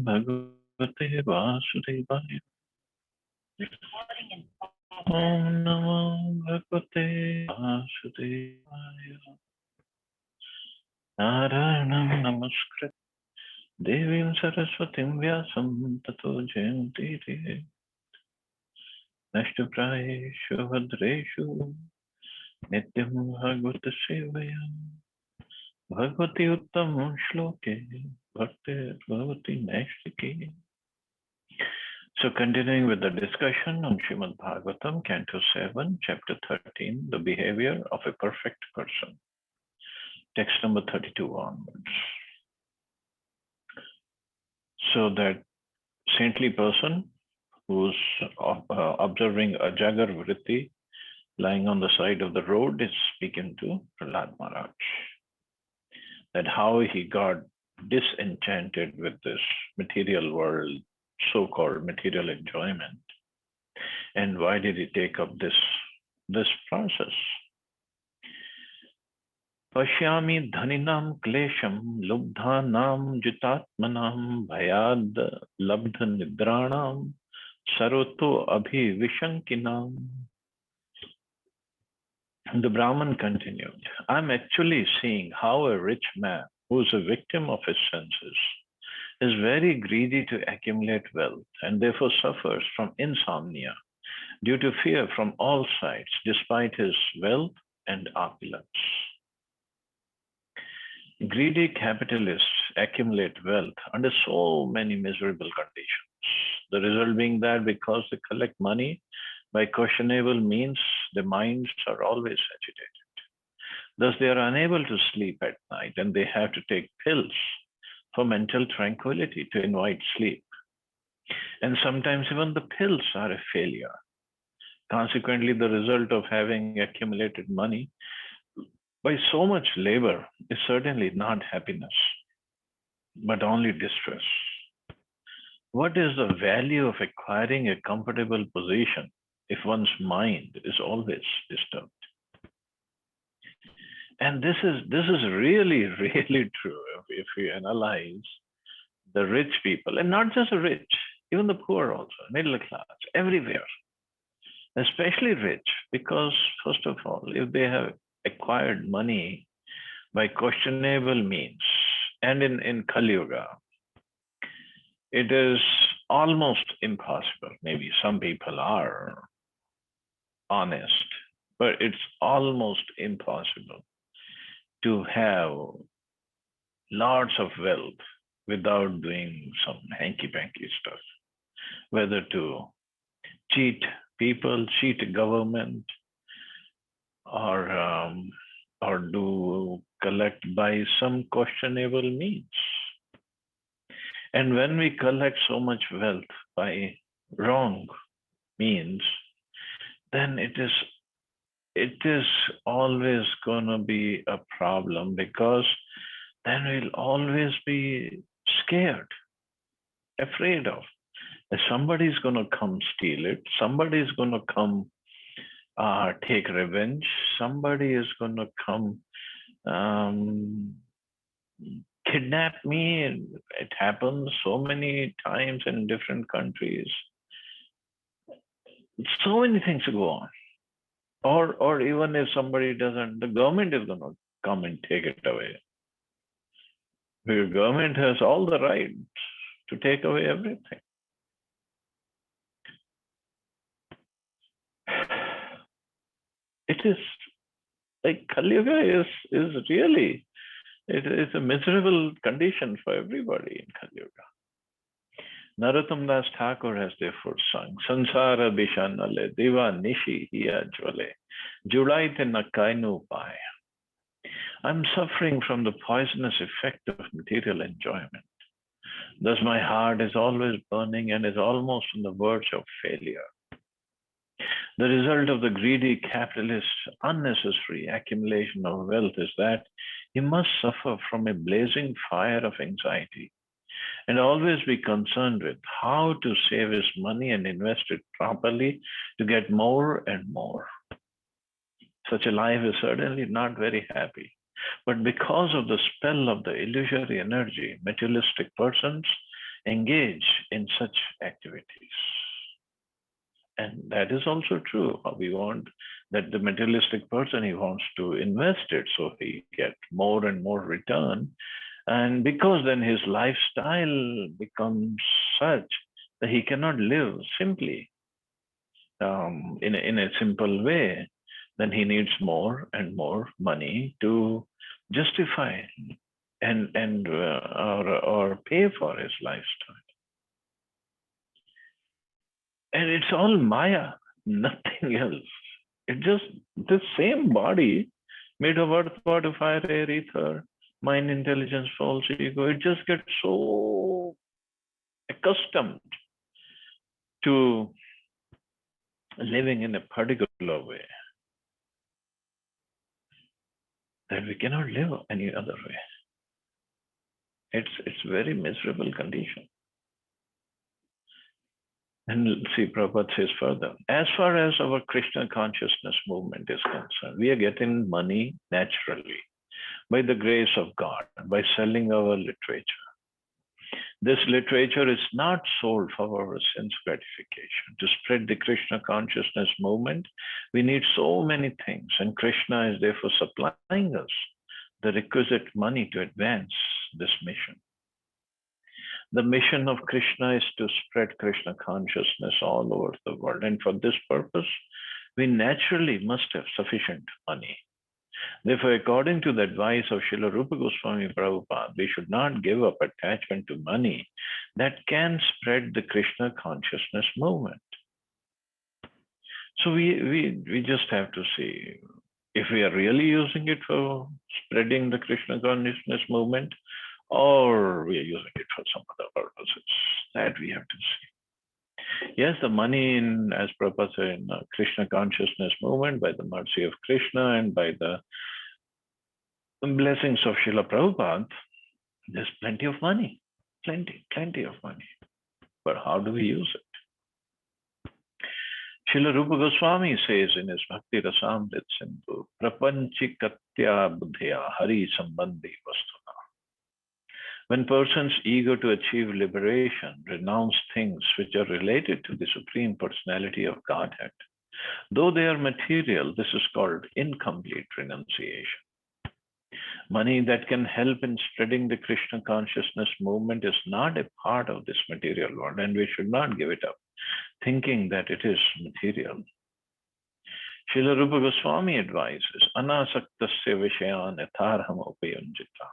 Bhagavate Vasudevaya. Om Namo Bhagavate Vasudevaya. Narayanam Namaskrit Devim Saraswatim Vyasam Tato Jayanti Nashtaprayeshu Bhadreshu Nityam Bhagavata Sevaya Bhagavati Uttam Shloke Bhakti Bhagavati Naistiki. So continuing with the discussion on Srimad Bhagavatam, Canto 7, Chapter 13, the behavior of a perfect person. Text number 32 onwards. So that saintly person who's observing a Jagar Vritti lying on the side of the road is speaking to Prahlad Maharaj. That how he got disenchanted with this material world, so-called material enjoyment, and why did he take up this process? Pashyami dhaninam klesham lubdhanam jitatmanam bhayad labdha nidranam saroto abhi vishankinam. The Brahman continued, I'm actually seeing how a rich man who is a victim of his senses is very greedy to accumulate wealth and therefore suffers from insomnia due to fear from all sides despite his wealth and opulence. Greedy capitalists accumulate wealth under so many miserable conditions. The result being that because they collect money by questionable means, their minds are always agitated. Thus, they are unable to sleep at night and they have to take pills for mental tranquility to invite sleep. And sometimes even the pills are a failure. Consequently, the result of having accumulated money by so much labor is certainly not happiness, but only distress. What is the value of acquiring a comfortable position if one's mind is always disturbed? And this is really, really true if we analyze the rich people, and not just the rich, even the poor also, middle class, everywhere, especially rich, because first of all, if they have acquired money by questionable means, and in Kali Yuga, it is almost impossible. Maybe some people are honest, but it's almost impossible to have lots of wealth without doing some hanky-panky stuff, whether to cheat people, cheat government, or do collect by some questionable means. And when we collect so much wealth by wrong means, then it is always gonna be a problem, because then we'll always be scared, afraid of. That somebody's gonna come steal it, somebody's gonna come take revenge, somebody is gonna come kidnap me. And it happens so many times in different countries. So many things go on. Or even if somebody doesn't, the government is gonna come and take it away. The government has all the right to take away everything. It is like Kali Yuga is really, it is a miserable condition for everybody in Kali Yuga. Narottam Das Thakur has therefore sung, Sansara Bishanale, Deva Nishi Hiya Jwale, Judaite Nakainu Pai. I'm suffering from the poisonous effect of material enjoyment. Thus my heart is always burning and is almost on the verge of failure. The result of the greedy capitalist's unnecessary accumulation of wealth is that he must suffer from a blazing fire of anxiety and always be concerned with how to save his money and invest it properly to get more and more. Such a life is certainly not very happy. But because of the spell of the illusory energy, materialistic persons engage in such activities. And that is also true. We want that the materialistic person, he wants to invest it so he get more and more return. And because then his lifestyle becomes such that he cannot live simply in a simple way, then he needs more and more money to justify and or pay for his lifestyle. And it's all Maya, nothing else. It just the same body made of earth, water, fire, air, ether, mind, intelligence, false ego. It just gets so accustomed to living in a particular way that we cannot live any other way. It's very miserable condition. And see, Prabhupada says further, as far as our Krishna consciousness movement is concerned, we are getting money naturally by the grace of God, by selling our literature. This literature is not sold for our sense gratification. To spread the Krishna consciousness movement, we need so many things, and Krishna is therefore supplying us the requisite money to advance this mission. The mission of Krishna is to spread Krishna consciousness all over the world. And for this purpose, we naturally must have sufficient money. Therefore, according to the advice of Srila Rupa Goswami Prabhupada, we should not give up attachment to money that can spread the Krishna consciousness movement. So we just have to see if we are really using it for spreading the Krishna consciousness movement, or we are using it for some other purposes. That we have to see. Yes, the money in, as Prabhupada said, in Krishna consciousness movement, by the mercy of Krishna and by the blessings of Srila Prabhupada, there's plenty of money, plenty of money. But how do we use it? Srila Rupa Goswami says in his Bhakti Rasamrit Sindhu, Prapanchikatya buddhya hari sambandhi vastuna. When persons eager to achieve liberation renounce things which are related to the Supreme Personality of Godhead, though they are material, this is called incomplete renunciation. Money that can help in spreading the Krishna consciousness movement is not a part of this material world, and we should not give it up, thinking that it is material. Srila Rupa Goswami advises, Anasaktasya Vishayan Yatharham Upayunjita.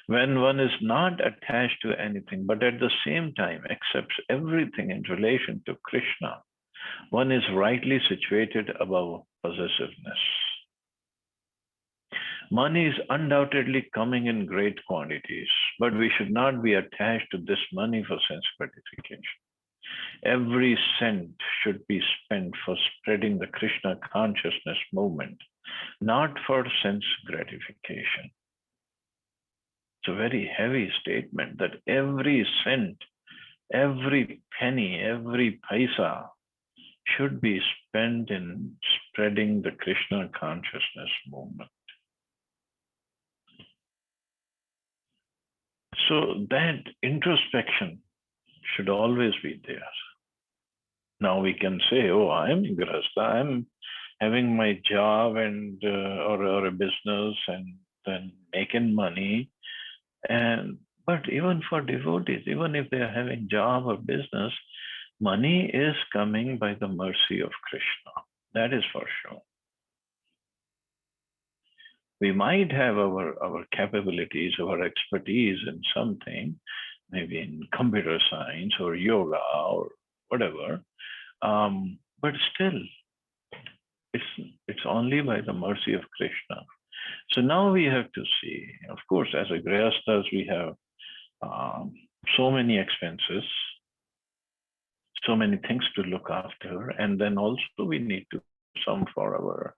When one is not attached to anything, but at the same time accepts everything in relation to Krishna, one is rightly situated above possessiveness. Money is undoubtedly coming in great quantities, but we should not be attached to this money for sense gratification. Every cent should be spent for spreading the Krishna consciousness movement, not for sense gratification. It's a very heavy statement that every cent, every penny, every paisa should be spent in spreading the Krishna consciousness movement. So that introspection should always be there. Now we can say, oh, I'm Grihastha, I'm having my job and or a business and then making money. But even for devotees, even if they are having job or business, money is coming by the mercy of Krishna. That is for sure. We might have our capabilities, our expertise in something, maybe in computer science or yoga or whatever, but still, it's only by the mercy of Krishna. So now we have to see, of course, as a Grihasthas, we have so many expenses, so many things to look after, and then also we need to some for our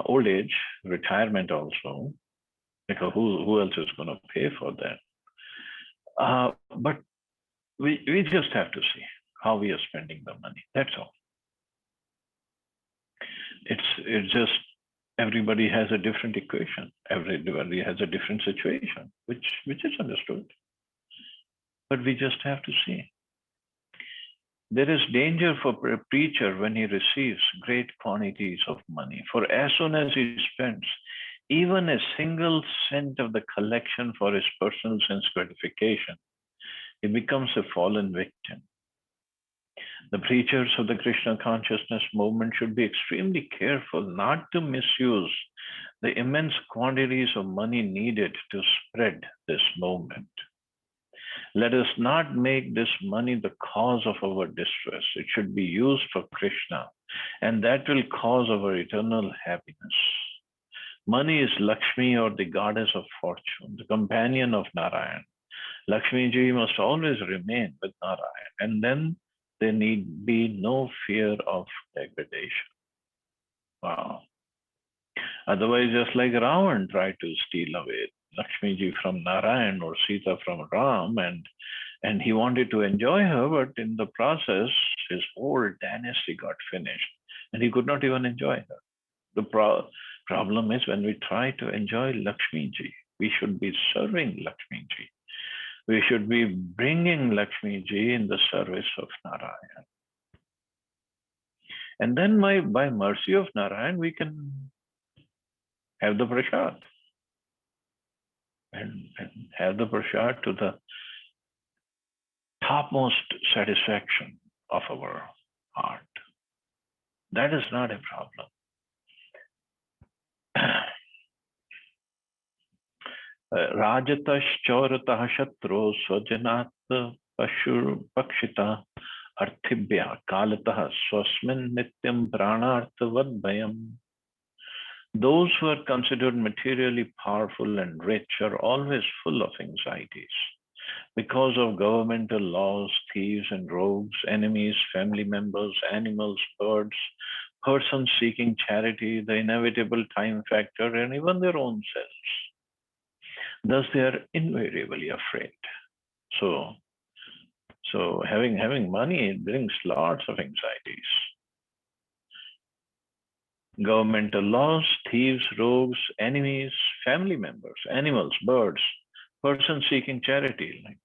old age, retirement also, because who else is going to pay for that? But we just have to see how we are spending the money. That's all. It's just everybody has a different equation. Everybody has a different situation, which is understood. but we just have to see. There is danger for a preacher when he receives great quantities of money. For as soon as he spends even a single cent of the collection for his personal sense gratification, he becomes a fallen victim. The preachers of the Krishna consciousness movement should be extremely careful not to misuse the immense quantities of money needed to spread this movement. Let us not make this money the cause of our distress. It should be used for Krishna, and that will cause our eternal happiness. Money is Lakshmi, or the goddess of fortune, the companion of Narayan. Lakshmi ji must always remain with Narayan, and then there need be no fear of degradation. Wow. Otherwise, just like Ravan tried to steal away Lakshmi ji from Narayan or Sita from Ram, and he wanted to enjoy her, but in the process, his whole dynasty got finished, and he could not even enjoy her. The problem is when we try to enjoy Lakshmi ji, we should be serving Lakshmi ji. We should be bringing Lakshmi ji in the service of Narayan. And then by mercy of Narayan, we can have the prasad. And have the prasad to the topmost satisfaction of our heart. That is not a problem. Rajatash chauratah shatro swajanat pashur pakshita arthibhya kalatah swasmin nityam pranarthavad bhayam. Those who are considered materially powerful and rich are always full of anxieties because of governmental laws, thieves and rogues, enemies, family members, animals, birds, persons seeking charity, the inevitable time factor, and even their own selves. Thus, they are invariably afraid. So having money brings lots of anxieties. Governmental laws, thieves, rogues, enemies, family members, animals, birds, persons seeking charity. Like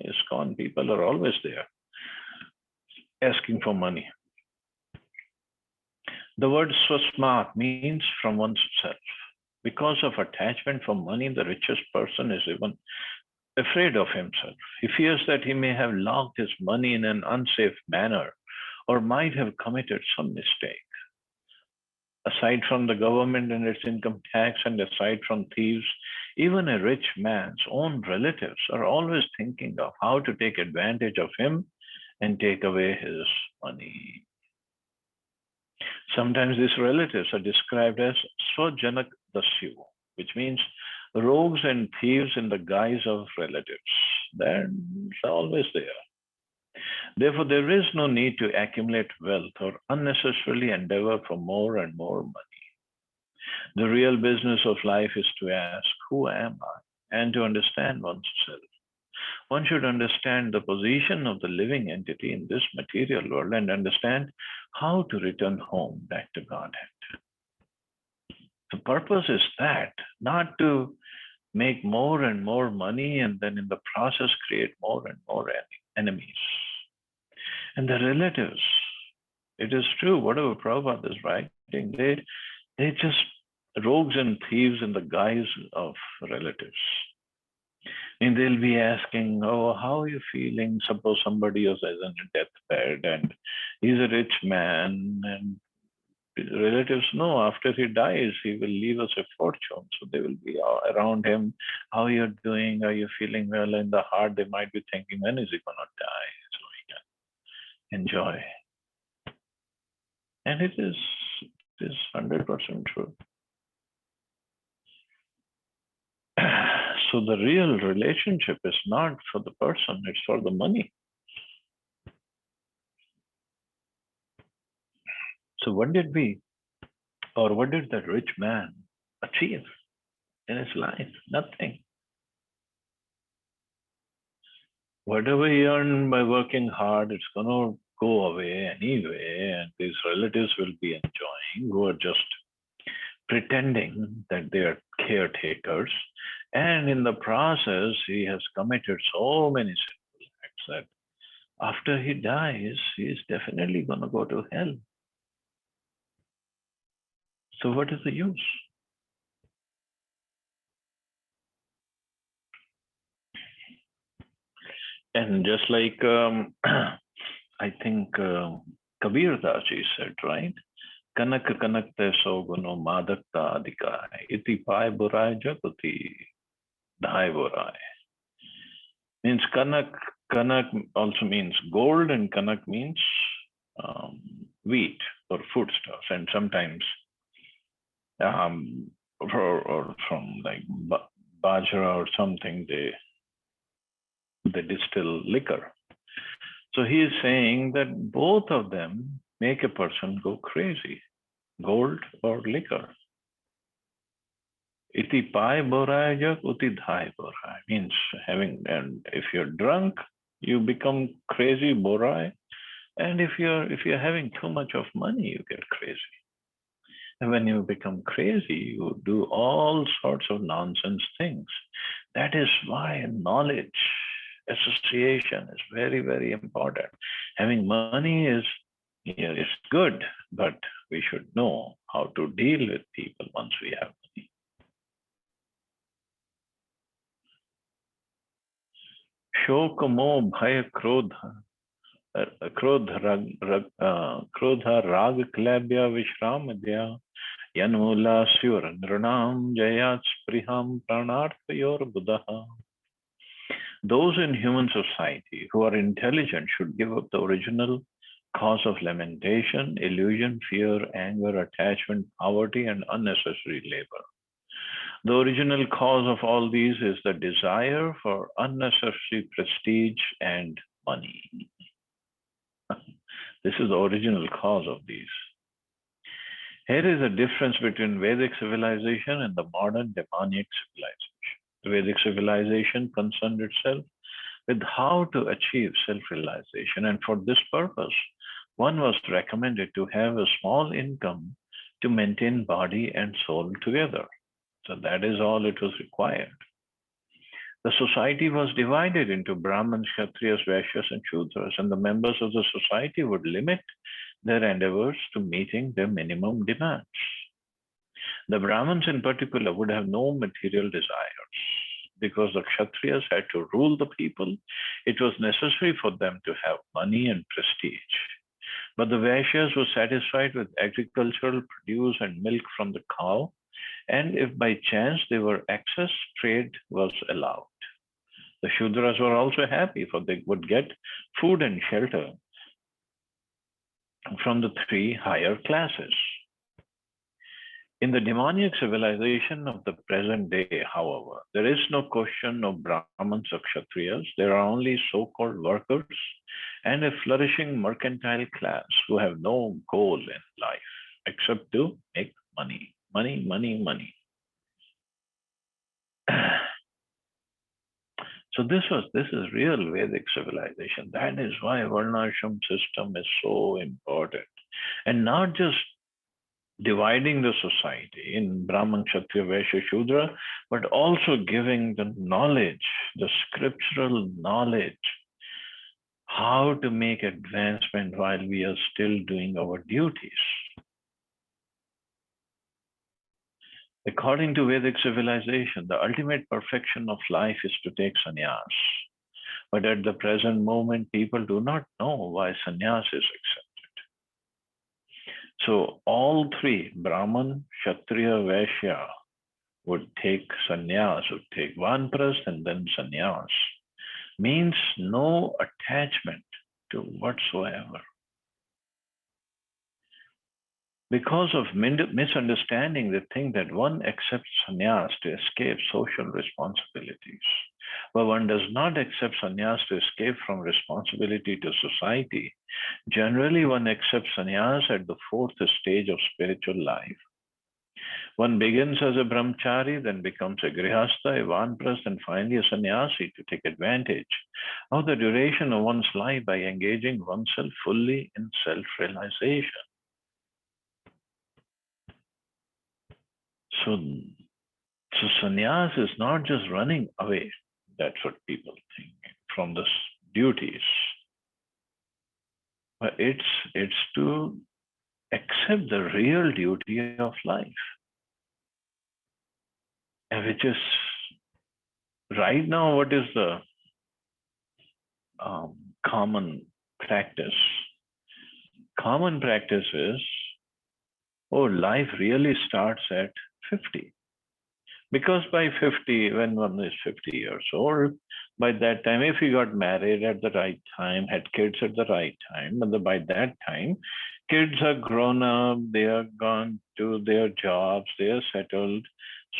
ISKCON people are always there asking for money. The word swasmat means from oneself. Because of attachment for money, the richest person is even afraid of himself. He fears that he may have locked his money in an unsafe manner or might have committed some mistake. Aside from the government and its income tax, and aside from thieves, even a rich man's own relatives are always thinking of how to take advantage of him and take away his money. Sometimes these relatives are described as Swajanak Dasyu, which means rogues and thieves in the guise of relatives. They're always there. Therefore, there is no need to accumulate wealth or unnecessarily endeavor for more and more money. The real business of life is to ask, who am I? And to understand oneself. One should understand the position of the living entity in this material world and understand how to return home back to Godhead. The purpose is that, not to make more and more money and then in the process create more and more enemies. And the relatives, it is true, whatever Prabhupada is writing, they just rogues and thieves in the guise of relatives. And they'll be asking, oh, how are you feeling? Suppose somebody else is on a deathbed and he's a rich man, and relatives know after he dies, he will leave us a fortune. So they will be around him. How are you doing? Are you feeling well? In the heart, they might be thinking, when is he going to die? So he can enjoy. And it is 100% true. So the real relationship is not for the person, it's for the money. So what did that rich man achieve in his life? Nothing. Whatever he earned by working hard, it's going to go away anyway, and these relatives will be enjoying, who are just pretending that they are caretakers. And in the process, he has committed so many sinful said, after he dies, he's definitely going to go to hell. So what is the use? And just like I think Kabir Das ji said, right? Kanak kanak te soguno madakta adika iti pai burai jaguti dhai burai. Means kanak also means gold, and kanak means wheat or foodstuffs, and sometimes or from like bajra or something they distill liquor. So he is saying that both of them make a person go crazy, gold or liquor. Iti pai borai jak uti dhai borai means having, and if you're drunk, you become crazy borai, and if you're having too much of money, you get crazy. And when you become crazy, you do all sorts of nonsense things. That is why knowledge, association is very, very important. Having money is good, but we should know how to deal with people once we have money. शोक मोह भय क्रोध क्रोध राग क्लैब्य विश्राम दया यन्मूलास्योर नृणाम जयात् स्पृहं प्राणार्थयोर्बुधः. Those in human society who are intelligent should give up the original cause of lamentation, illusion, fear, anger, attachment, poverty, and unnecessary labor. The original cause of all these is the desire for unnecessary prestige and money. This is the original cause of these. Here is a difference between Vedic civilization and the modern demonic civilization. The Vedic civilization concerned itself with how to achieve self-realization, and for this purpose, one was recommended to have a small income to maintain body and soul together. So that is all it was required. The society was divided into Brahmins, Kshatriyas, Vaishyas, and Shudras, and the members of the society would limit their endeavors to meeting their minimum demands. The Brahmins in particular would have no material desires. Because the Kshatriyas had to rule the people, it was necessary for them to have money and prestige. But the Vaishyas were satisfied with agricultural produce and milk from the cow, and if by chance they were excess, trade was allowed. The Shudras were also happy, for they would get food and shelter from the three higher classes. In the demoniac civilization of the present day, however, there is no question of Brahmins or Kshatriyas. There are only so-called workers and a flourishing mercantile class who have no goal in life except to make money, money, money, money. So this is real Vedic civilization. That is why Varnashram system is so important, and not just dividing the society in Brahman, Kshatriya, Vaishya, Shudra, but also giving the knowledge, the scriptural knowledge, how to make advancement while we are still doing our duties. According to Vedic civilization, the ultimate perfection of life is to take sannyas. But at the present moment, people do not know why sannyas is accepted. So all three, Brahman, Kshatriya, Vaishya, would take sannyas, would take vanprasth and then sannyas. Means no attachment to whatsoever. Because of misunderstanding, they think that one accepts sannyas to escape social responsibilities. But one does not accept sannyas to escape from responsibility to society. Generally, one accepts sannyas at the fourth stage of spiritual life. One begins as a brahmachari, then becomes a grihastha, a vanprasth, and finally a sannyasi to take advantage of the duration of one's life by engaging oneself fully in self-realization. So sannyas is not just running away. That's what people think from this duties, but it's to accept the real duty of life, and which is right now what is the common practice. Common practice is, oh, life really starts at 50. Because by 50, when one is 50 years old, by that time, if you got married at the right time, had kids at the right time, and by that time, kids are grown up, they are gone to their jobs, they are settled.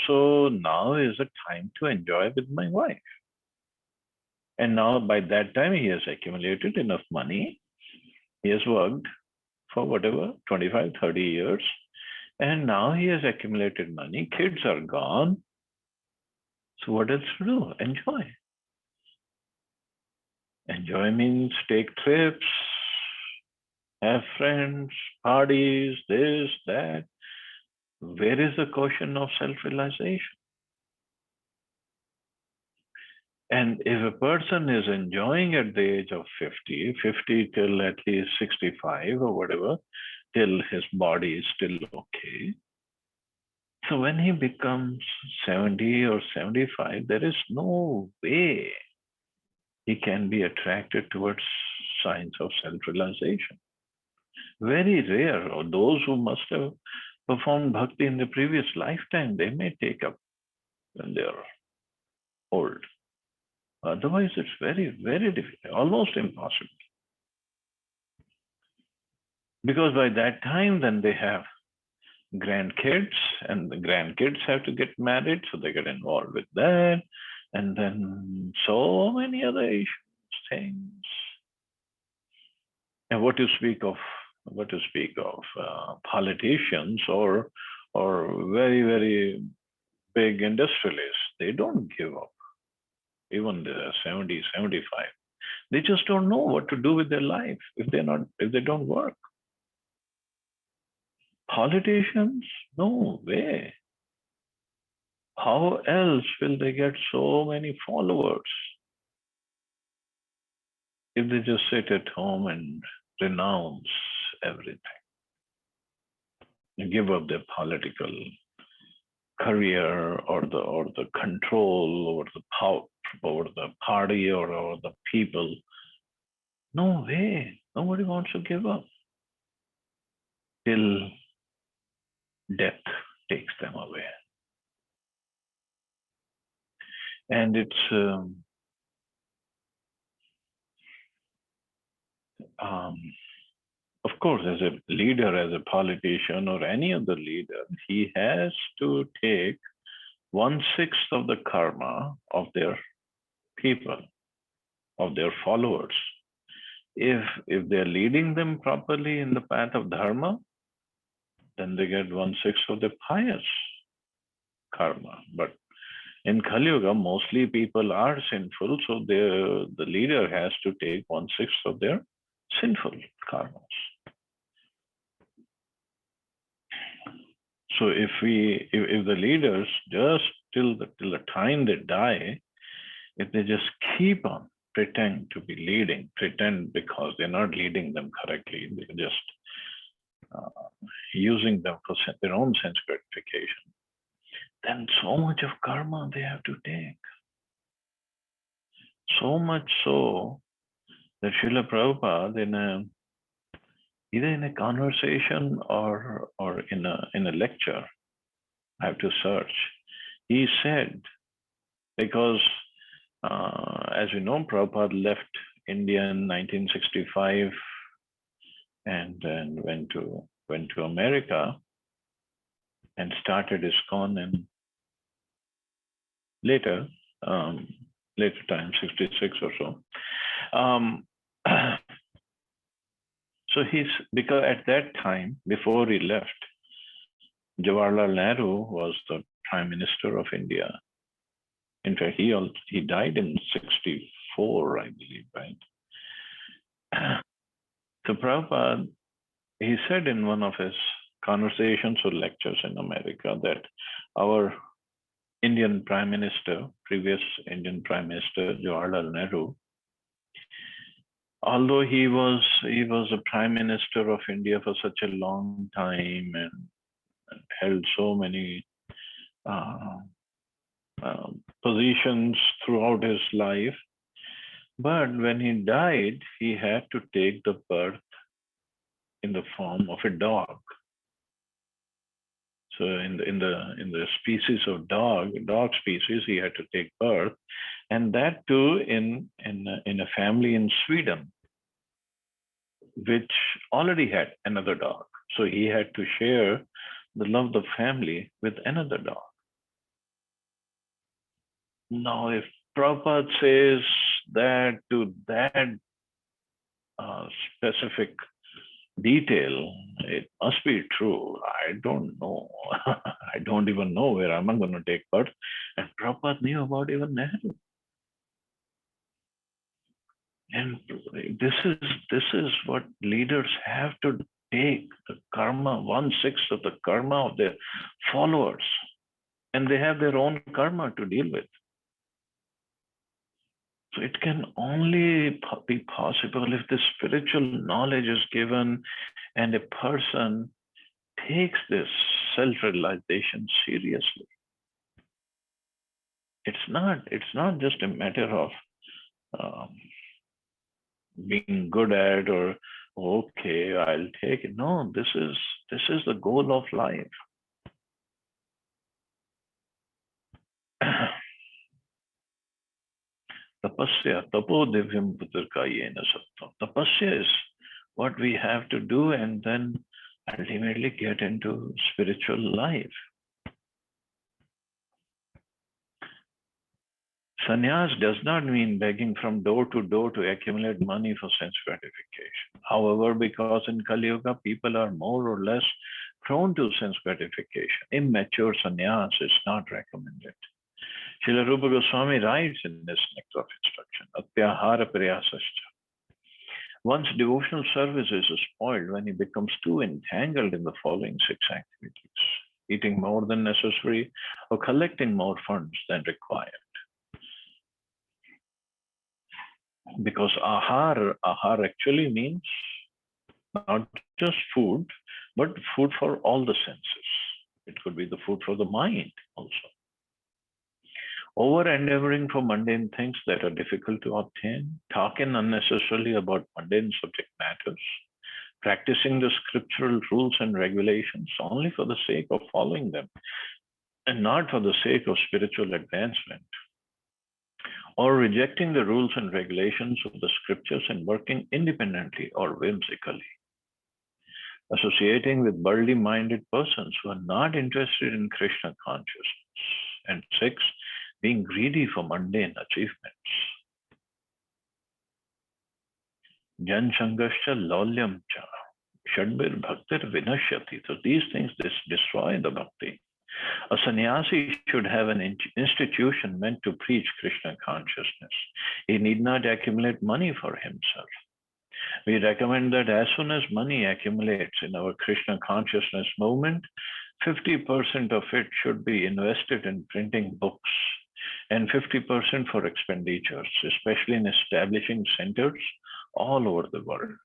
So now is the time to enjoy with my wife. And now by that time, he has accumulated enough money. He has worked for whatever, 25, 30 years. And now he has accumulated money. Kids are gone. So what else to do? Enjoy. Enjoy means take trips, have friends, parties, this, that. Where is the question of self-realization? And if a person is enjoying at the age of 50 till at least 65 or whatever, till his body is still okay. So when he becomes 70 or 75, there is no way he can be attracted towards signs of self-realization. Very rare, or those who must have performed bhakti in the previous lifetime, they may take up when they are old. Otherwise, it's very, very difficult, almost impossible. Because by that time, then they have grandkids, and the grandkids have to get married, so they get involved with that. And then so many other issues, things. And what to speak of politicians or very, very big industrialists, they don't give up. Even they're 70, 75. They just don't know what to do with their life if they don't work. Politicians, no way. How else will they get so many followers if they just sit at home and renounce everything and give up their political career or the control over the power, over the party or over the people? No way. Nobody wants to give up till death takes them away. And it's of course, as a leader, as a politician, or any other leader, he has to take 1/6 of the karma of their people, of their followers. If they're leading them properly in the path of dharma, then they get 1/6 of the pious karma. But in Kali Yuga, mostly people are sinful, so the leader has to take 1/6 of their sinful karmas. So if the leaders just till the time they die, if they just keep on pretend to be leading, pretend because they're not leading them correctly, they're just using them for their own sense gratification, then so much of karma they have to take. So much so that Srila Prabhupada, either in a conversation or in a lecture, I have to search, he said, because as we know, Prabhupada left India in 1965 and then went to America and started ISKCON in later time, 66 or so. So because at that time, before he left, Jawaharlal Nehru was the Prime Minister of India. In fact, he died in 64, I believe, right? So Prabhupada, he said in one of his conversations or lectures in America that our Indian Prime Minister, previous Indian Prime Minister, Jawaharlal Nehru, although he was a prime minister of India for such a long time and held so many uh, positions throughout his life, but when he died, he had to take the birth in the form of a dog. So in the species of dog species, he had to take birth, and that too in a family in Sweden, which already had another dog. So he had to share the love of the family with another dog. Now, if Prabhupada says that to that specific detail, it must be true. I don't know. I don't even know where I'm going to take birth. And Prabhupada knew about even Nehru. And this is what leaders have to take, the karma, 1/6 of the karma of their followers. And they have their own karma to deal with. So it can only be possible if the spiritual knowledge is given and a person takes this self-realization seriously. It's not just a matter of being good at or okay, I'll take it. No, this is the goal of life. Tapasya, tapo divyam putrka yena sattam. Tapasya is what we have to do and then ultimately get into spiritual life. Sannyas does not mean begging from door to door to accumulate money for sense gratification. However, because in Kali Yuga, people are more or less prone to sense gratification, immature sannyas is not recommended. Srila Rupa Goswami writes in this Nectar of Instruction, Atyahara Priyasascha. One's devotional service is spoiled when he becomes too entangled in the following 6 activities: eating more than necessary or collecting more funds than required. Because ahar actually means not just food, but food for all the senses. It could be the food for the mind also. Over endeavoring for mundane things that are difficult to obtain, talking unnecessarily about mundane subject matters, practicing the scriptural rules and regulations only for the sake of following them and not for the sake of spiritual advancement, or rejecting the rules and regulations of the scriptures and working independently or whimsically. Associating with worldly-minded persons who are not interested in Krishna consciousness. And 6, being greedy for mundane achievements. Jan Sangascha Laulyam cha, Shadbir Bhaktir Vinashyati. So these things destroy the bhakti. A sannyasi should have an institution meant to preach Krishna consciousness. He need not accumulate money for himself. We recommend that as soon as money accumulates in our Krishna consciousness movement, 50% of it should be invested in printing books and 50% for expenditures, especially in establishing centers all over the world.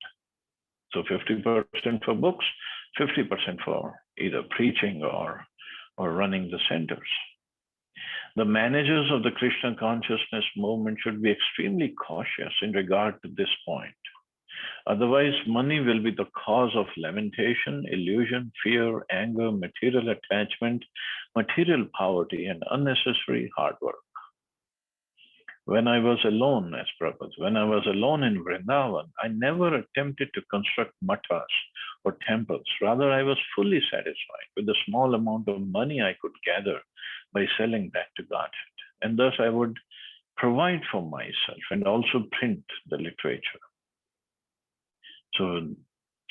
So 50% for books, 50% for either preaching or running the centers. The managers of the Krishna consciousness movement should be extremely cautious in regard to this point. Otherwise, money will be the cause of lamentation, illusion, fear, anger, material attachment, material poverty, and unnecessary hard work. When I was alone, as Prabhupada, when I was alone in Vrindavan, I never attempted to construct mattas or temples. Rather, I was fully satisfied with the small amount of money I could gather by selling that to Godhead. And thus I would provide for myself and also print the literature. So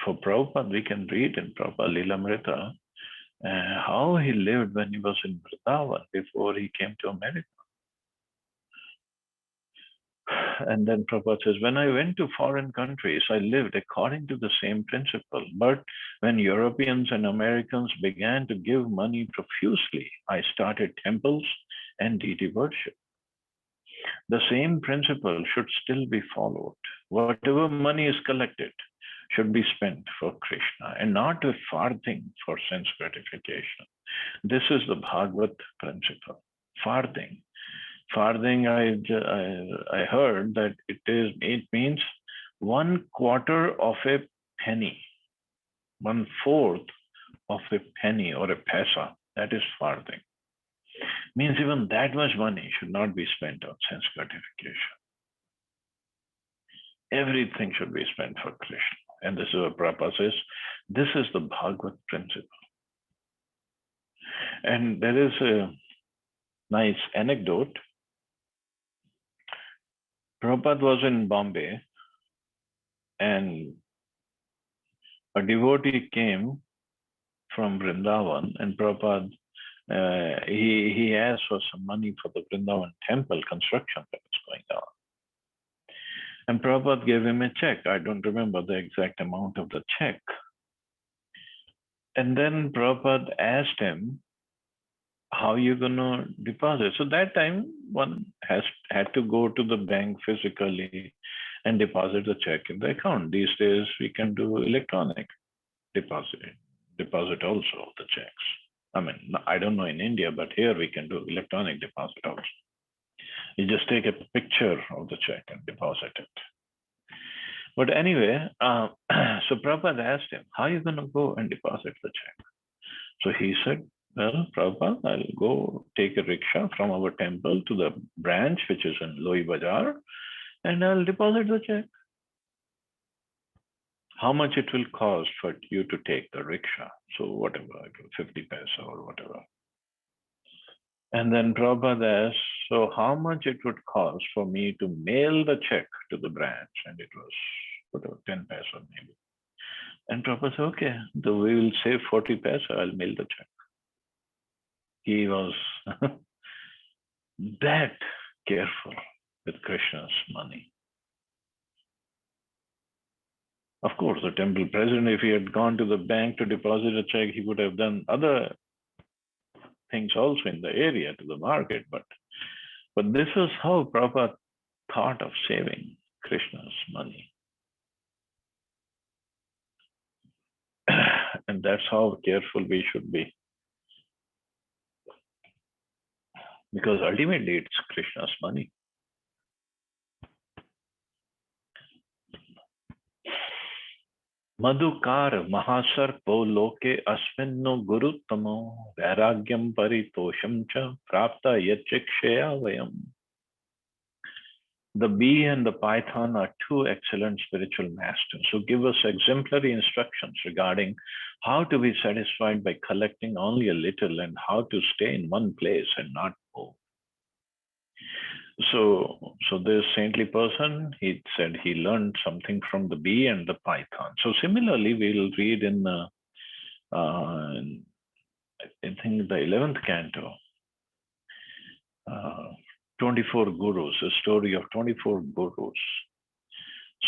for Prabhupada, we can read in Prabhupada Lilamrita how he lived when he was in Vrindavan before he came to America. And then Prabhupada says, when I went to foreign countries, I lived according to the same principle. But when Europeans and Americans began to give money profusely, I started temples and deity worship. The same principle should still be followed. Whatever money is collected should be spent for Krishna and not a farthing for sense gratification. This is the Bhagavad principle. Farthing. Farthing, I heard that it means 1/4 of a penny, 1/4 of a penny or a paisa. That is farthing. Means even that much money should not be spent on sense gratification. Everything should be spent for Krishna. And this is what Prabhupada says. This is the Bhagavad principle. And there is a nice anecdote. Prabhupada was in Bombay and a devotee came from Vrindavan, and Prabhupada, he asked for some money for the Vrindavan temple construction that was going on. And Prabhupada gave him a check. I don't remember the exact amount of the check. And then Prabhupada asked him, how are you going to deposit? So that time one had to go to the bank physically and deposit the check in the account. These days we can do electronic deposit also of the checks. I mean, I don't know in India, but here we can do electronic deposit also. You just take a picture of the check and deposit it. But anyway, so Prabhupada asked him, how are you going to go and deposit the check? So he said, well, Prabhupada, I'll go take a rickshaw from our temple to the branch, which is in Loi Bazaar, and I'll deposit the check. How much it will cost for you to take the rickshaw? So whatever, 50 paisa or whatever. And then Prabhupada asked, so how much it would cost for me to mail the check to the branch? And it was whatever, 10 paisa maybe. And Prabhupada said, okay, we will save 40 paisa, I'll mail the check. He was that careful with Krishna's money. Of course, the temple president, if he had gone to the bank to deposit a check, he would have done other things also in the area to the market. But this is how Prabhupada thought of saving Krishna's money. And that's how careful we should be. Because ultimately it's Krishna's money. Madhukar mahasarpo loke asminno guruttamo vairagyam paritosham cha prapta yachikshaya vayam. The bee and the python are two excellent spiritual masters who give us exemplary instructions regarding how to be satisfied by collecting only a little and how to stay in one place and not move. So this saintly person, he said he learned something from the bee and the python. So similarly, we'll read in I think the 11th canto, 24 gurus, a story of 24 gurus.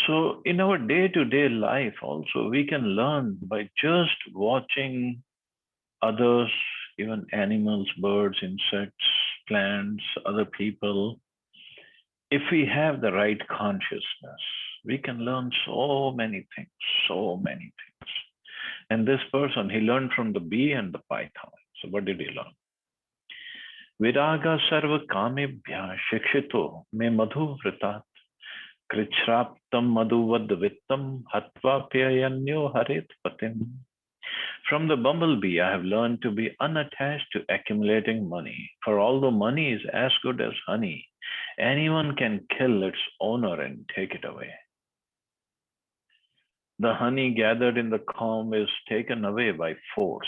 So in our day-to-day life also, we can learn by just watching others, even animals, birds, insects, plants, other people. If we have the right consciousness, we can learn so many things, so many things. And this person, he learned from the bee and the python. So what did he learn? Viraga sarva kamebhya shikshito me madhu vritat krichraptam madhuvad vittam hatva pyayanyo haret patim. From the bumblebee, I have learned to be unattached to accumulating money. For although money is as good as honey, anyone can kill its owner and take it away. The honey gathered in the comb is taken away by force.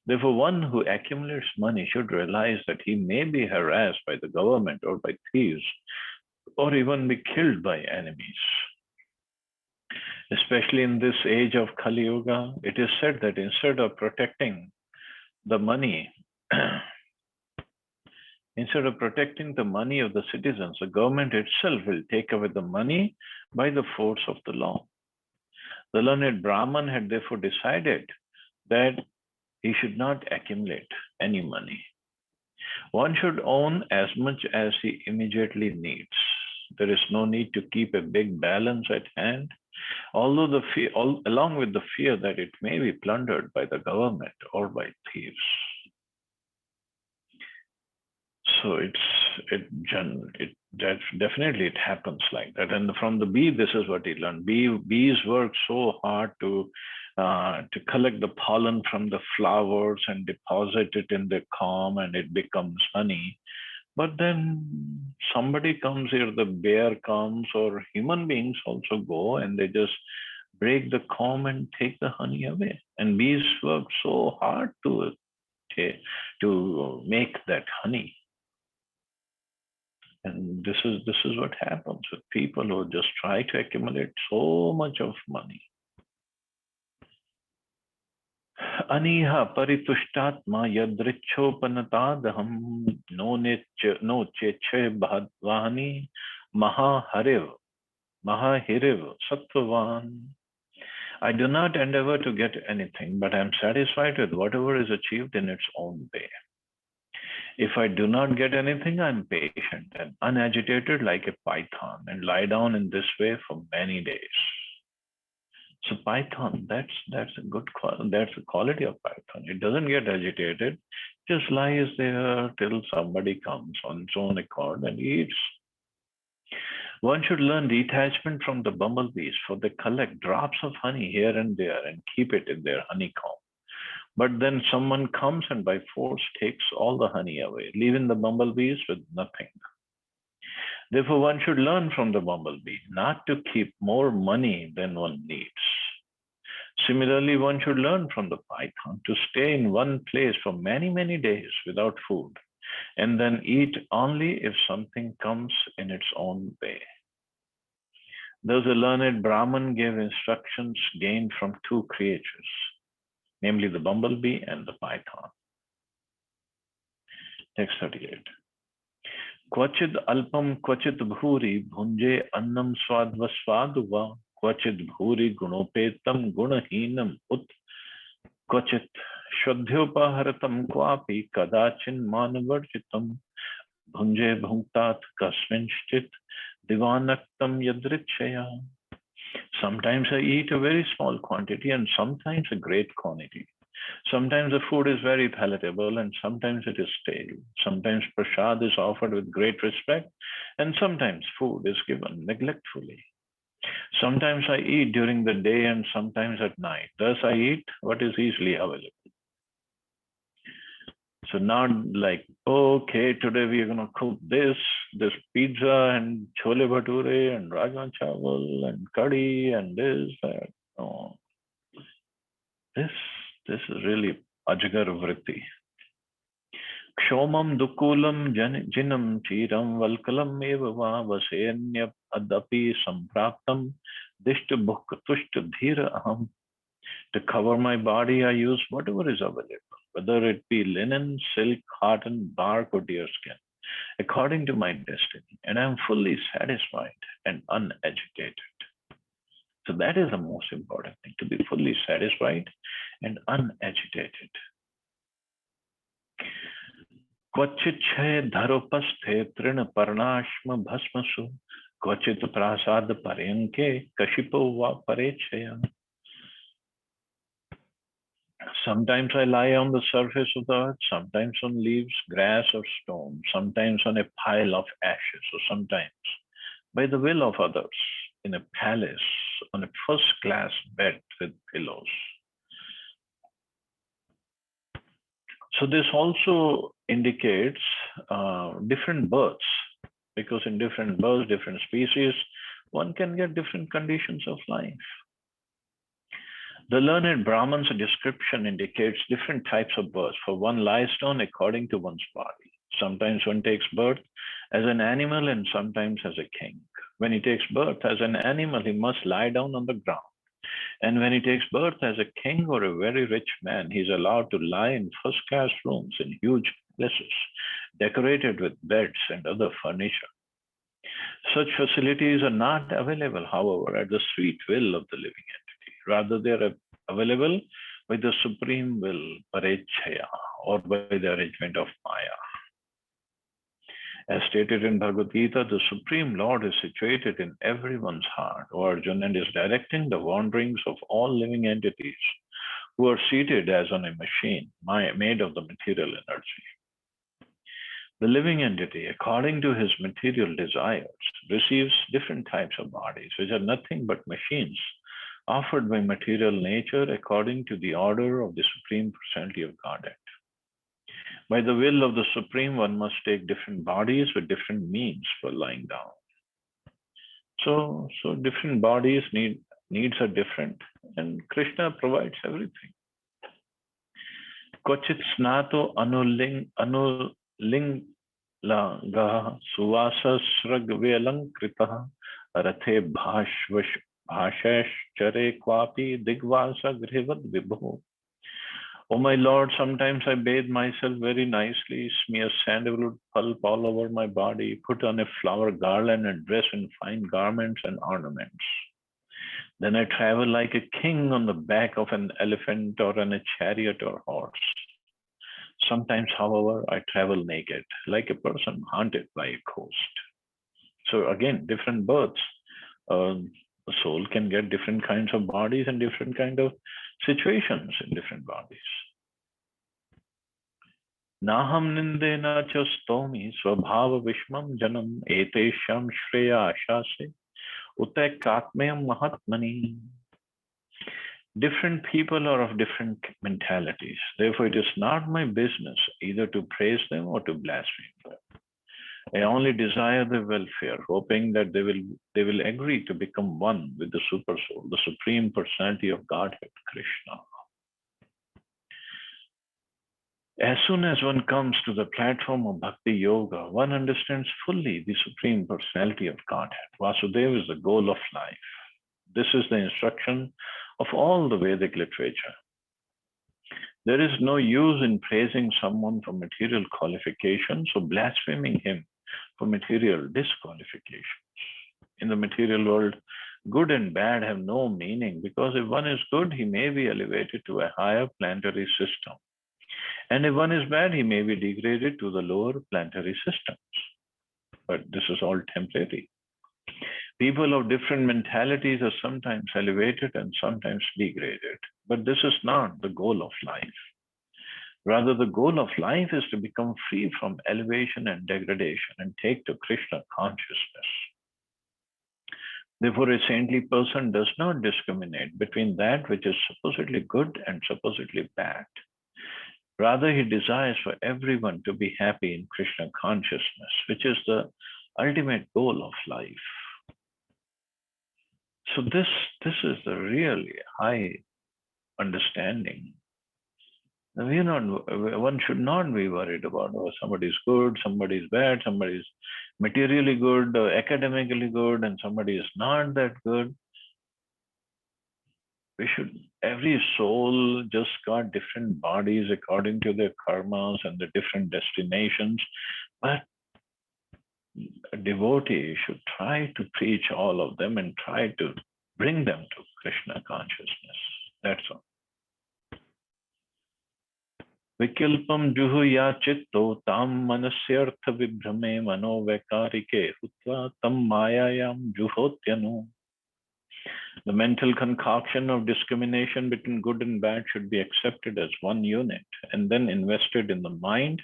Therefore, one who accumulates money should realize that he may be harassed by the government or by thieves, or even be killed by enemies. Especially in this age of Kali Yuga, it is said that instead of protecting the money, instead of protecting the money of the citizens, the government itself will take away the money by the force of the law. The learned Brahman had therefore decided that he should not accumulate any money. One should own as much as he immediately needs. There is no need to keep a big balance at hand, although along with the fear that it may be plundered by the government or by thieves. So definitely it happens like that. And from the bee, this is what he learned. Bees work so hard to collect the pollen from the flowers and deposit it in the comb, and it becomes honey. But then somebody comes here, the bear comes, or human beings also go, and they just break the comb and take the honey away. And bees work so hard to make that honey. And this is what happens with people who just try to accumulate so much of money. Aniha paritushtatma yadrichopanatataham no cheche bhadvani mahahariv sattvavan. I do not endeavor to get anything, but I am satisfied with whatever is achieved in its own way. If I do not get anything, I'm patient and unagitated like a python and lie down in this way for many days. So python, that's a good that's the quality of python. It doesn't get agitated, just lies there till somebody comes on its own accord and eats. One should learn detachment from the bumblebees, for they collect drops of honey here and there and keep it in their honeycomb. But then someone comes and by force takes all the honey away, leaving the bumblebees with nothing. Therefore, one should learn from the bumblebee not to keep more money than one needs. Similarly, one should learn from the python to stay in one place for many, many days without food, and then eat only if something comes in its own way. Thus, a learned Brahman gave instructions gained from two creatures, namely the bumblebee and the python. Text 38. Kvachid alpam kvachit bhuri bhunje annam swadva kvachid bhuri gunopetam gunahinam ut kvachit shuddhyopaharatam kwapi kadachin manavarjitam bhunje bhuntat kasminchit divanaktam yadrichaya. Sometimes I eat a very small quantity and sometimes a great quantity. Sometimes the food is very palatable and sometimes it is stale. Sometimes prasad is offered with great respect and sometimes food is given neglectfully. Sometimes I eat during the day and sometimes at night. Thus I eat what is easily available. So not like, okay, today we are going to cook this pizza and chole bhature and rajma chawal and curry and this, that. No. This is really ajagar vritti. Kshomam dukulam jinam chiram valkalam eva va vasenyap adapi sampraptam dishta bhukka tushta dhira aham. To cover my body, I use whatever is available, whether it be linen, silk, cotton, bark, or deerskin, according to my destiny, and I am fully satisfied and unagitated. So that is the most important thing, to be fully satisfied and unagitated. Kvachit chhe dharopasthe trina parnashma bhasmasu kvachit prasad paryanke kashipo va parechaya. Sometimes I lie on the surface of the earth, sometimes on leaves, grass, or stone, sometimes on a pile of ashes, or sometimes, by the will of others, in a palace, on a first-class bed with pillows. So this also indicates different births, because in different births, different species, one can get different conditions of life. The learned Brahman's description indicates different types of births, for one lies down according to one's body. Sometimes one takes birth as an animal and sometimes as a king. When he takes birth as an animal, he must lie down on the ground. And when he takes birth as a king or a very rich man, he is allowed to lie in first-class rooms in huge palaces, decorated with beds and other furniture. Such facilities are not available, however, at the sweet will of the living entity. Rather, they are available by the supreme will, parechaya, or by the arrangement of Maya. As stated in Bhagavad Gita, the Supreme Lord is situated in everyone's heart, O Arjuna, and is directing the wanderings of all living entities who are seated as on a machine made of the material energy. The living entity, according to his material desires, receives different types of bodies, which are nothing but machines offered by material nature according to the order of the Supreme Personality of Godhead. By the will of the Supreme, one must take different bodies with different means for lying down. So different bodies needs are different, and Krishna provides everything. Kochit snato anuling Langa Suvasa Sragvelankrita Rathe Bhashesh Chare Kwapi Digvasa Grivad Vibhu. O my Lord, sometimes I bathe myself very nicely, smear sandalwood pulp all over my body, put on a flower garland and dress in fine garments and ornaments. Then I travel like a king on the back of an elephant or on a chariot or horse. Sometimes, however, I travel naked, like a person haunted by a ghost. So again, different births. The soul can get different kinds of bodies and different kind of situations in different bodies. Naham nindena cha stomi svabhava vishmam janam etesham shreya ashase utek katmeyam mahatmani. Different people are of different mentalities. Therefore, it is not my business either to praise them or to blaspheme them. I only desire their welfare, hoping that they will agree to become one with the Super Soul, the Supreme Personality of Godhead, Krishna. As soon as one comes to the platform of Bhakti Yoga, one understands fully the Supreme Personality of Godhead. Vasudeva is the goal of life. This is the instruction of all the Vedic literature. There is no use in praising someone for material qualifications or blaspheming him for material disqualifications. In the material world, good and bad have no meaning, because if one is good, he may be elevated to a higher planetary system. And if one is bad, he may be degraded to the lower planetary systems. But this is all temporary. People of different mentalities are sometimes elevated and sometimes degraded. But this is not the goal of life. Rather, the goal of life is to become free from elevation and degradation and take to Krishna consciousness. Therefore, a saintly person does not discriminate between that which is supposedly good and supposedly bad. Rather, he desires for everyone to be happy in Krishna consciousness, which is the ultimate goal of life. So this is the really high understanding. One should not be worried about, oh, somebody's good, somebody's bad, somebody's materially good, academically good, and somebody is not that good. Every soul just got different bodies according to their karmas and the different destinations. But a devotee should try to preach all of them and try to bring them to Krishna consciousness. That's all. Vikilpam juhuya chitto tam manasyartha vibhrame mano vekarike hutva tam mayayam juhotyanu. The mental concoction of discrimination between good and bad should be accepted as one unit and then invested in the mind,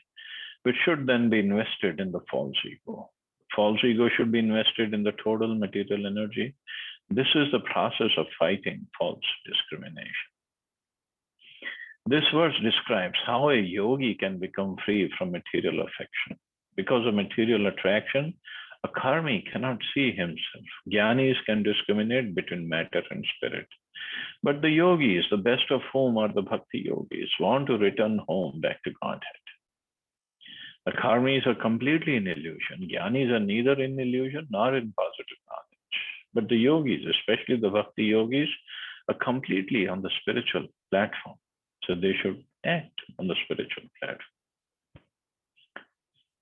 which should then be invested in the false ego. False ego should be invested in the total material energy. This is the process of fighting false discrimination. This verse describes how a yogi can become free from material affection. Because of material attraction, a karmi cannot see himself. Jnanis can discriminate between matter and spirit. But the yogis, the best of whom are the bhakti yogis, want to return home back to Godhead. The karmis are completely in illusion. Jnanis are neither in illusion nor in positive knowledge. But the yogis, especially the bhakti yogis, are completely on the spiritual platform. So they should act on the spiritual platform.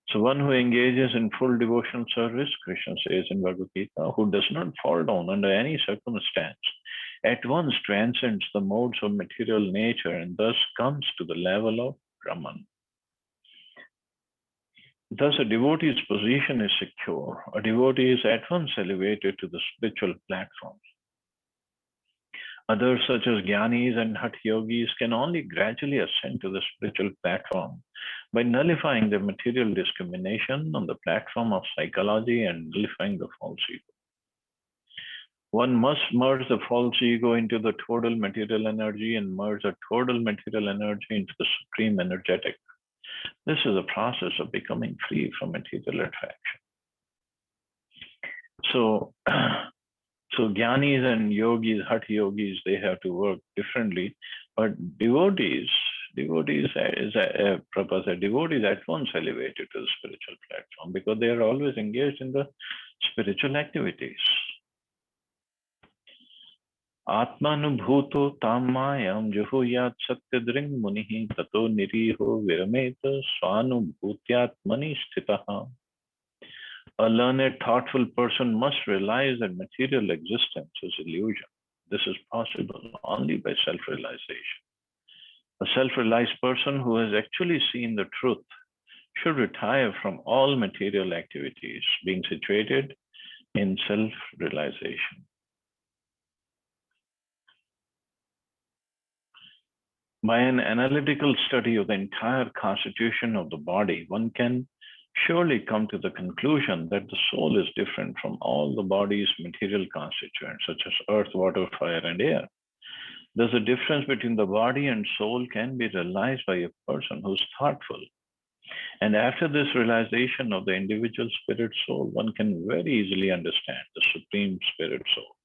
So one who engages in full devotional service, Krishna says in Bhagavad Gita, who does not fall down under any circumstance, at once transcends the modes of material nature and thus comes to the level of Brahman. Thus, a devotee's position is secure. A devotee is at once elevated to the spiritual platform. Others, such as Jnanis and Hatha Yogis, can only gradually ascend to the spiritual platform by nullifying the material discrimination on the platform of psychology and nullifying the false ego. One must merge the false ego into the total material energy and merge the total material energy into the supreme energetic. This is a process of becoming free from material attraction. So, Jnanis and yogis, Hatha yogis, they have to work differently. But devotees at once elevated to the spiritual platform because they are always engaged in the spiritual activities. Atmanubhuto tammayam juhuyat satyadring munihi tato niriho virameta swanubhutyatmani sthitaha. A learned, thoughtful person must realize that material existence is illusion. This is possible only by self-realization. A self-realized person who has actually seen the truth should retire from all material activities, being situated in self-realization. By an analytical study of the entire constitution of the body, one can surely come to the conclusion that the soul is different from all the body's material constituents, such as earth, water, fire, and air. Thus, the difference between the body and soul can be realized by a person who is thoughtful. And after this realization of the individual spirit soul, one can very easily understand the supreme spirit soul.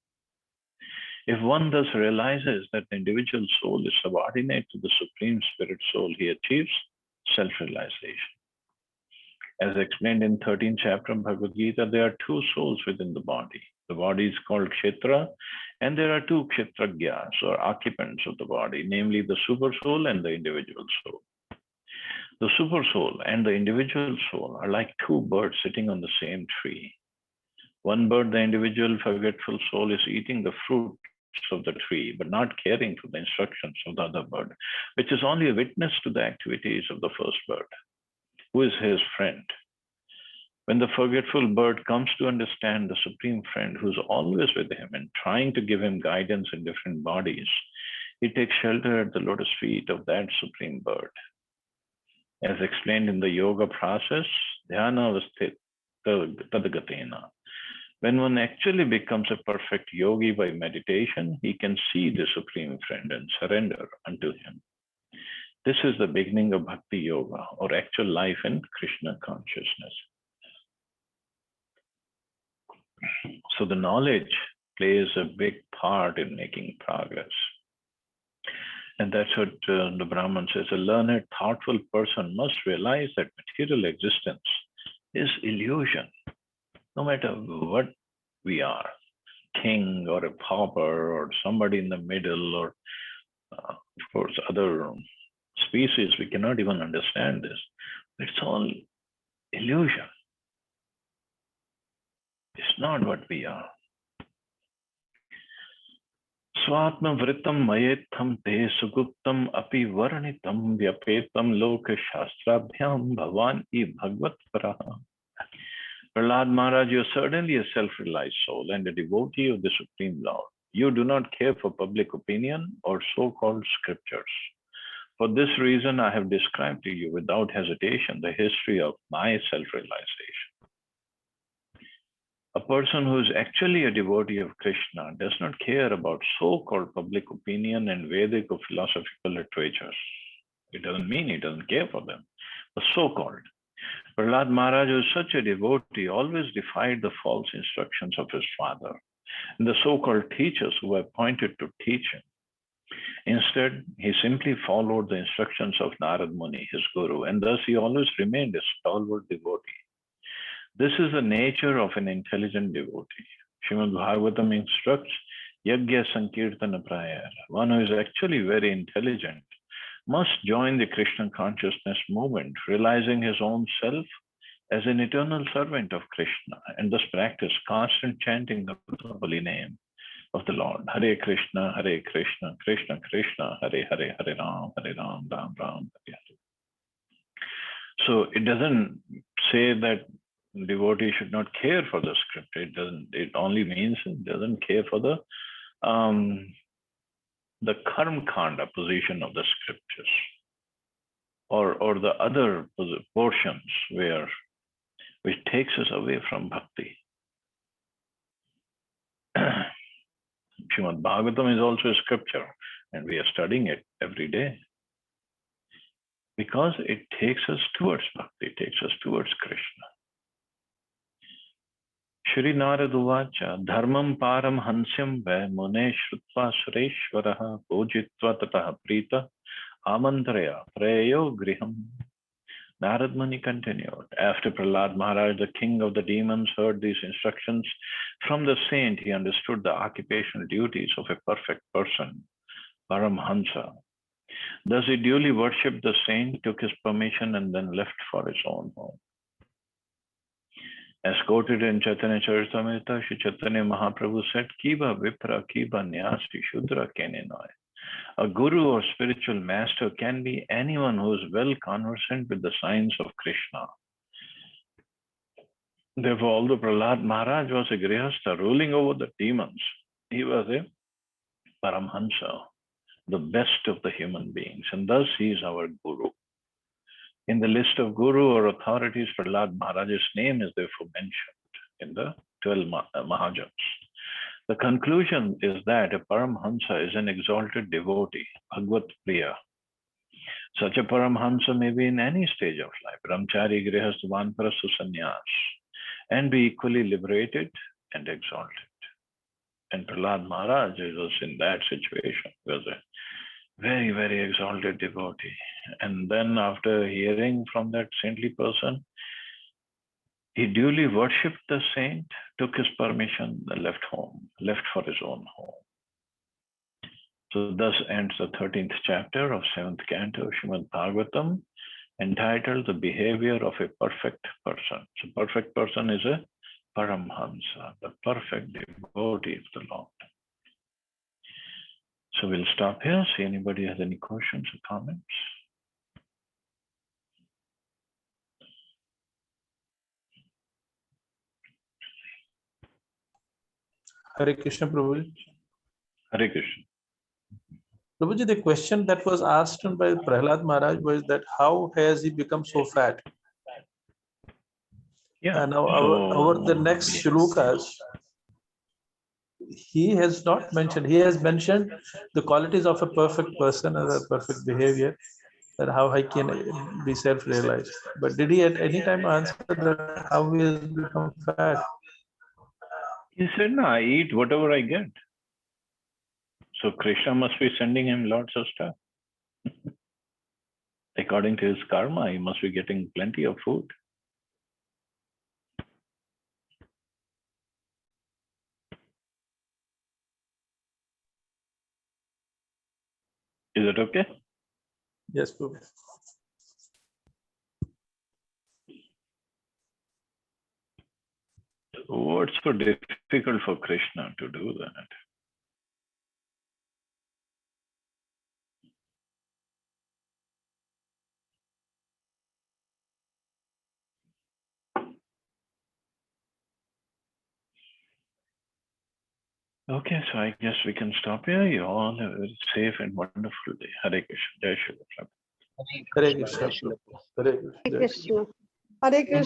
If one thus realizes that the individual soul is subordinate to the supreme spirit soul, he achieves self-realization. As explained in 13th chapter of Bhagavad Gita, there are two souls within the body. The body is called Kshetra, and there are two Kshetragyas, or occupants of the body, namely the super soul and the individual soul. The super soul and the individual soul are like two birds sitting on the same tree. One bird, the individual forgetful soul, is eating the fruits of the tree, but not caring for the instructions of the other bird, which is only a witness to the activities of the first bird, who is his friend. When the forgetful bird comes to understand the supreme friend who's always with him and trying to give him guidance in different bodies, he takes shelter at the lotus feet of that supreme bird. As explained in the yoga process, dhyana tadagatena. When one actually becomes a perfect yogi by meditation, he can see the supreme friend and surrender unto him. This is the beginning of bhakti yoga, or actual life in Krishna consciousness. So the knowledge plays a big part in making progress. And that's what the Brahman says. A learned, thoughtful person must realize that material existence is illusion. No matter what we are, king or a pauper or somebody in the middle, or of course other species, we cannot even understand this. It's all illusion. It's not what we are. Swatma vritam mayetham te suguptam api varanitam vyapetam loka shastrabhyam bhavan I bhagvat paraha. Prahlad Maharaj, you are certainly a self-realized soul and a devotee of the Supreme Lord. You do not care for public opinion or so-called scriptures. For this reason, I have described to you without hesitation the history of my self-realization. A person who is actually a devotee of Krishna does not care about so-called public opinion and Vedic or philosophical literatures. It doesn't mean he doesn't care for them, but so-called. Prahlad Maharaj, who is such a devotee, always defied the false instructions of his father and the so-called teachers who were appointed to teach him. Instead, he simply followed the instructions of Narad Muni, his guru, and thus he always remained a stalwart devotee. This is the nature of an intelligent devotee. Srimad Bhagavatam instructs, Yagya Sankirtana Prayar. One who is actually very intelligent must join the Krishna consciousness movement, realizing his own self as an eternal servant of Krishna, and thus practice constant chanting of the holy name of the Lord. Hare Krishna, Krishna Krishna, Hare Hare, Hare Ram, Ram Ram, Hare Hare. So it doesn't say that devotee should not care for the scripture. It doesn't. It only means it doesn't care for the karma kanda position of the scriptures, or the other portions which takes us away from bhakti. Srimad Bhagavatam is also a scripture, and we are studying it every day because it takes us towards bhakti, it takes us towards Krishna. Shri Narad Uvacha Dharmam Param Hansyam Ve Mune Shrutva Sureshwaraha Pujitva Tataha Prita Amantraya Preyo Griham. Narad Muni continued. After Prahlad Maharaj, the king of the demons, heard these instructions from the saint, he understood the occupational duties of a perfect person, Paramhansa. Thus he duly worshipped the saint, took his permission, and then left for his own home. As quoted in Chaitanya Charitamrita, Shri Chaitanya Mahaprabhu said, Kiba Vipra Kiba Nyasi Shudra Keninoy. A guru or spiritual master can be anyone who is well conversant with the signs of Krishna. Therefore, although Prahlad Maharaj was a Grihastha ruling over the demons, he was a Paramhansa, the best of the human beings, and thus he is our guru. In the list of guru or authorities, Prahlad Maharaj's name is therefore mentioned in the 12 Mahajans. The conclusion is that a Paramhansa is an exalted devotee, Bhagavad Priya. Such a Paramhansa may be in any stage of life, Brahmachari, Grihastha, Vanprastha, Sannyas, and be equally liberated and exalted. And Prahlad Maharaj was in that situation. He was a very, very exalted devotee. And then after hearing from that saintly person, he duly worshipped the saint, took his permission, and left for his own home. So thus ends the 13th chapter of 7th canto of Srimad Bhagavatam, entitled The Behavior of a Perfect Person. So perfect person is a Paramhansa, the perfect devotee of the Lord. So we'll stop here, see anybody has any questions or comments. Hare Krishna, Prabhuji. Hare Krishna. Prabhuji, the question that was asked by Prahlad Maharaj was that how has he become so fat? Yeah. And over the next shlokas, he has not mentioned, he has mentioned the qualities of a perfect person and a perfect behavior, that how he can be self-realized. But did he at any time answer that how he has become fat? He said, no, I eat whatever I get. So Krishna must be sending him lots of stuff. According to his karma, he must be getting plenty of food. Is it okay? Yes, Prabhu. What's so difficult for Krishna to do that? Okay, so I guess we can stop here. You all have a very safe and wonderful day. Hare Krishna. Jai Shri Krishna. Hare Krishna. Hare Krishna. Hare Krishna.